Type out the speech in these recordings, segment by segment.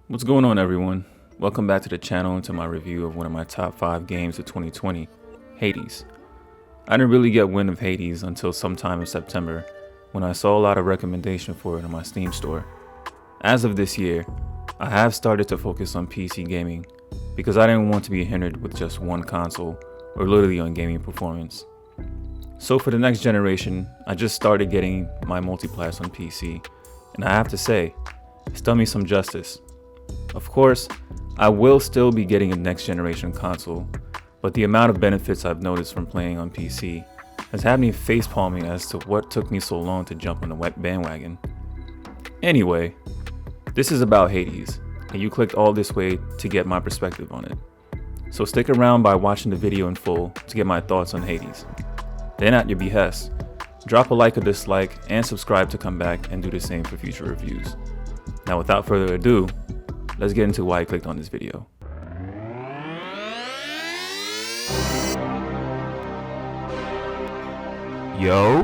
What's going on, everyone? Welcome back to the channel and to my review of one of my top 5 games of 2020, Hades. I didn't really get wind of Hades until sometime in September when I saw a lot of recommendation for it on my Steam store. As of this year, I have started to focus on PC gaming because I didn't want to be hindered with just one console or literally on gaming performance. So for the next generation, I just started getting my multiplayer on PC, and I have to say, it's done me some justice. Of course, I will still be getting a next generation console, but the amount of benefits I've noticed from playing on PC has had me facepalming as to what took me so long to jump on the bandwagon. Anyway, this is about Hades, and you clicked all this way to get my perspective on it. So stick around by watching the video in full to get my thoughts on Hades. Then at your behest, drop a like or dislike and subscribe to come back and do the same for future reviews. Now without further ado, let's get into why I clicked on this video. Yo.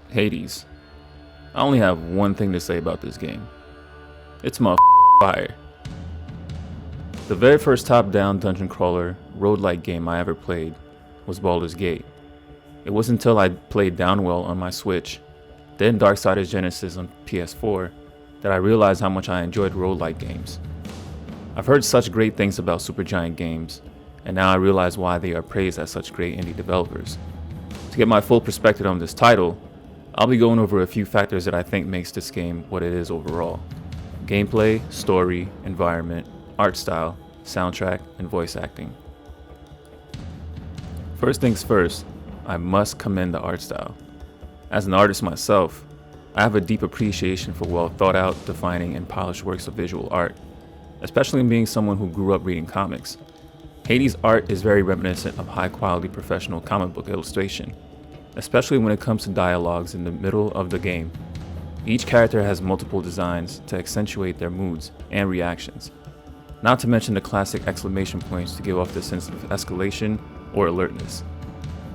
Hades. I only have one thing to say about this game. It's fire. The very first top-down dungeon crawler rogue-lite game I ever played was Baldur's Gate. It wasn't until I played Downwell on my Switch, then Darksiders Genesis on PS4, that I realized how much I enjoyed roguelite games. I've heard such great things about Supergiant games, and now I realize why they are praised as such great indie developers. To get my full perspective on this title, I'll be going over a few factors that I think makes this game what it is overall. Gameplay, story, environment, art style, soundtrack, and voice acting. First things first, I must commend the art style. As an artist myself, I have a deep appreciation for well thought out, defining, and polished works of visual art, especially in being someone who grew up reading comics. Hades' art is very reminiscent of high quality professional comic book illustration, especially when it comes to dialogues in the middle of the game. Each character has multiple designs to accentuate their moods and reactions, not to mention the classic exclamation points to give off the sense of escalation or alertness.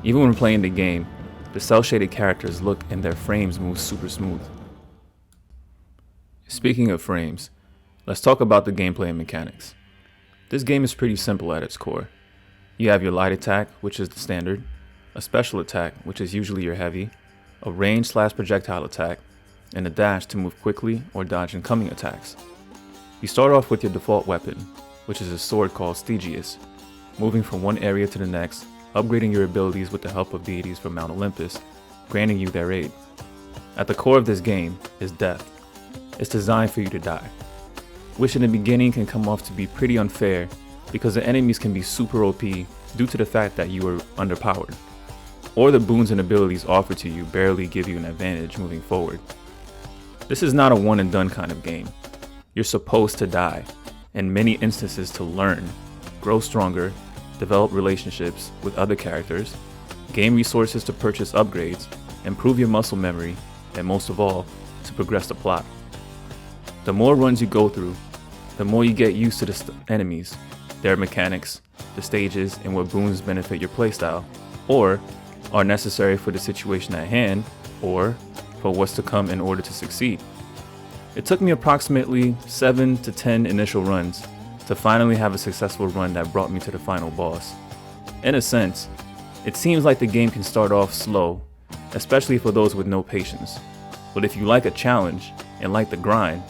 Even when playing the game, the cel-shaded characters look and their frames move super smooth. Speaking of frames, let's talk about the gameplay and mechanics. This game is pretty simple at its core. You have your light attack, which is the standard, a special attack, which is usually your heavy, a range/projectile attack, and a dash to move quickly or dodge incoming attacks. You start off with your default weapon, which is a sword called Stygian, moving from one area to the next, upgrading your abilities with the help of deities from Mount Olympus, granting you their aid. At the core of this game is death. It's designed for you to die, which in the beginning can come off to be pretty unfair because the enemies can be super OP due to the fact that you are underpowered, or the boons and abilities offered to you barely give you an advantage moving forward. This is not a one and done kind of game. You're supposed to die, in many instances to learn, grow stronger, develop relationships with other characters, gain resources to purchase upgrades, improve your muscle memory, and most of all, to progress the plot. The more runs you go through, the more you get used to the enemies, their mechanics, the stages, and what boons benefit your playstyle, or are necessary for the situation at hand, or for what's to come in order to succeed. It took me approximately 7 to 10 initial runs to finally have a successful run that brought me to the final boss. In a sense, it seems like the game can start off slow, especially for those with no patience. But if you like a challenge and like the grind,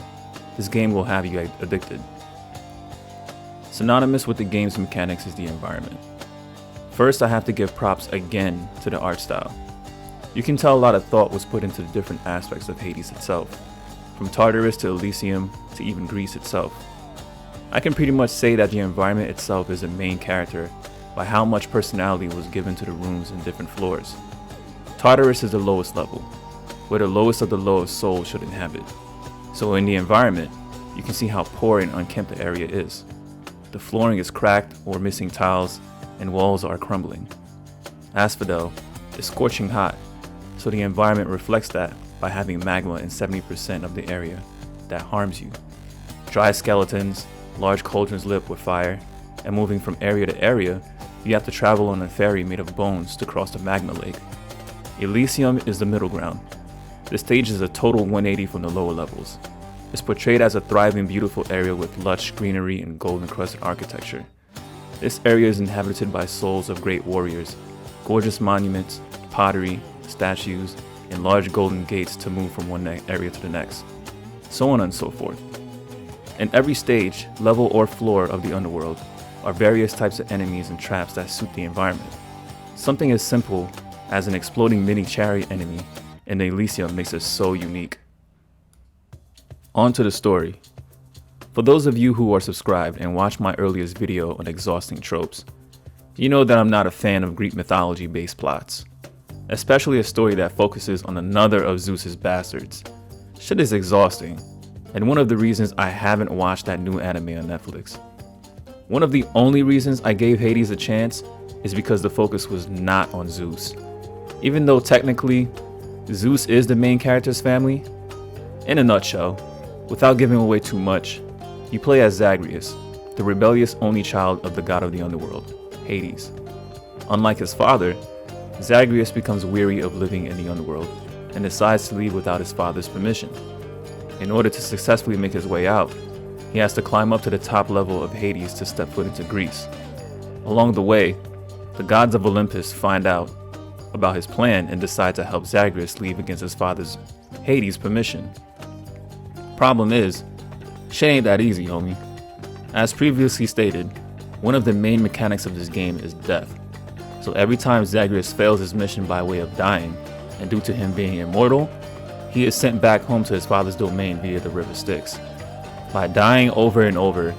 this game will have you addicted. Synonymous with the game's mechanics is the environment. First, I have to give props again to the art style. You can tell a lot of thought was put into the different aspects of Hades itself, from Tartarus to Elysium to even Greece itself. I can pretty much say that the environment itself is the main character by how much personality was given to the rooms and different floors. Tartarus is the lowest level, where the lowest of the lowest souls should inhabit. So in the environment, you can see how poor and unkempt the area is. The flooring is cracked or missing tiles, and walls are crumbling. Asphodel is scorching hot, so the environment reflects that by having magma in 70% of the area that harms you. Dry skeletons, large cauldrons lit with fire, and moving from area to area, you have to travel on a ferry made of bones to cross the magma lake. Elysium is the middle ground. The stage is a total 180 from the lower levels. It's portrayed as a thriving, beautiful area with lush greenery and golden-crusted architecture. This area is inhabited by souls of great warriors, gorgeous monuments, pottery, statues, and large golden gates to move from one area to the next, so on and so forth. In every stage, level, or floor of the Underworld are various types of enemies and traps that suit the environment. Something as simple as an exploding mini chariot enemy in the Elysium makes it so unique. On to the story. For those of you who are subscribed and watched my earliest video on exhausting tropes, you know that I'm not a fan of Greek mythology based plots, especially a story that focuses on another of Zeus's bastards. Shit is exhausting, and one of the reasons I haven't watched that new anime on Netflix. One of the only reasons I gave Hades a chance is because the focus was not on Zeus. Even though technically, Zeus is the main character's family. In a nutshell, without giving away too much, you play as Zagreus, the rebellious only child of the god of the underworld, Hades. Unlike his father, Zagreus becomes weary of living in the underworld and decides to leave without his father's permission. In order to successfully make his way out, he has to climb up to the top level of Hades to step foot into Greece. Along the way, the gods of Olympus find out about his plan and decide to help Zagreus leave against his father's, Hades' permission. Problem is, shit ain't that easy, homie. As previously stated, one of the main mechanics of this game is death. So every time Zagreus fails his mission by way of dying, and due to him being immortal, he is sent back home to his father's domain via the river Styx. By dying over and over,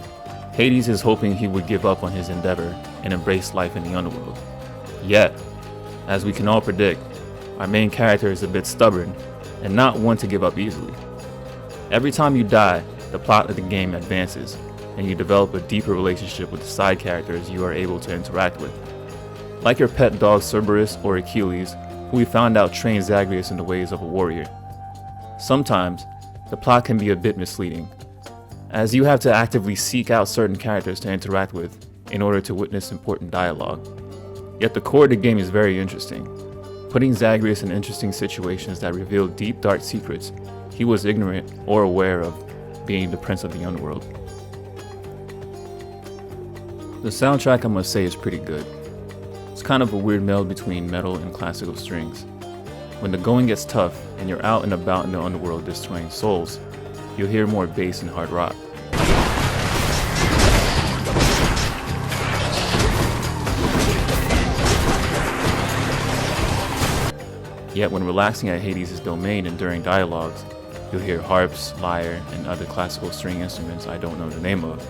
Hades is hoping he would give up on his endeavor and embrace life in the underworld. Yet, as we can all predict, our main character is a bit stubborn and not one to give up easily. Every time you die, the plot of the game advances, and you develop a deeper relationship with the side characters you are able to interact with. Like your pet dog Cerberus or Achilles, who we found out trained Zagreus in the ways of a warrior. Sometimes, the plot can be a bit misleading, as you have to actively seek out certain characters to interact with in order to witness important dialogue. Yet the core of the game is very interesting, putting Zagreus in interesting situations that reveal deep dark secrets he was ignorant or aware of, being the prince of the underworld. The soundtrack, I must say, is pretty good. It's kind of a weird meld between metal and classical strings. When the going gets tough and you're out and about in the underworld destroying souls, you'll hear more bass and hard rock. Yet when relaxing at Hades' domain and during dialogues, you'll hear harps, lyre, and other classical string instruments I don't know the name of.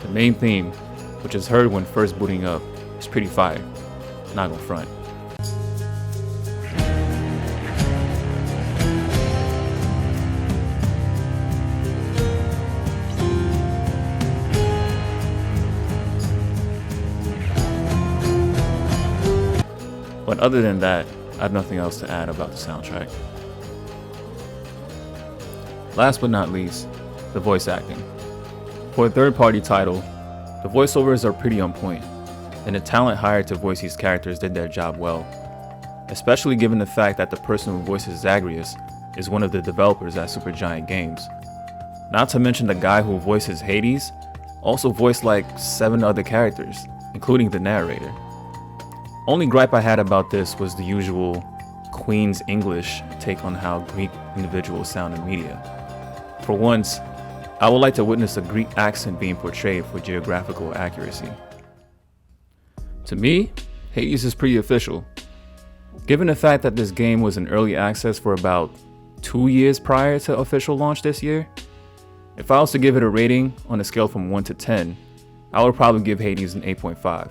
The main theme, which is heard when first booting up, is pretty fire, not gonna front. But other than that, I have nothing else to add about the soundtrack. Last but not least, the voice acting. For a third-party title, the voiceovers are pretty on point, and the talent hired to voice these characters did their job well, especially given the fact that the person who voices Zagreus is one of the developers at Supergiant Games. Not to mention the guy who voices Hades also voiced like 7 other characters, including the narrator. Only gripe I had about this was the usual Queen's English take on how Greek individuals sound in media. For once, I would like to witness a Greek accent being portrayed for geographical accuracy. To me, Hades is pretty official. Given the fact that this game was in early access for about 2 years prior to official launch this year, if I was to give it a rating on a scale from 1 to 10, I would probably give Hades an 8.5.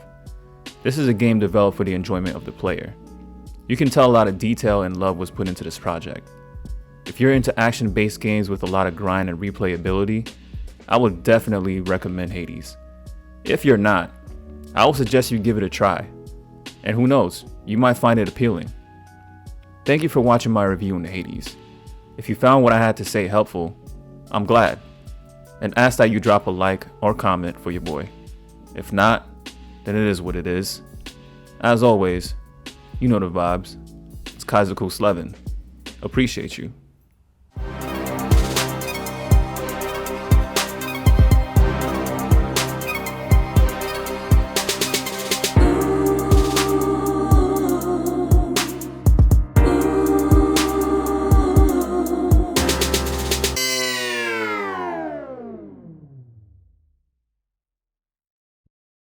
This is a game developed for the enjoyment of the player. You can tell a lot of detail and love was put into this project. If you're into action-based games with a lot of grind and replayability, I would definitely recommend Hades. If you're not, I would suggest you give it a try. And who knows, you might find it appealing. Thank you for watching my review on Hades. If you found what I had to say helpful, I'm glad. And ask that you drop a like or comment for your boy. If not, then it is what it is. As always, you know the vibes. It's Kaizoku Sleven. Appreciate you.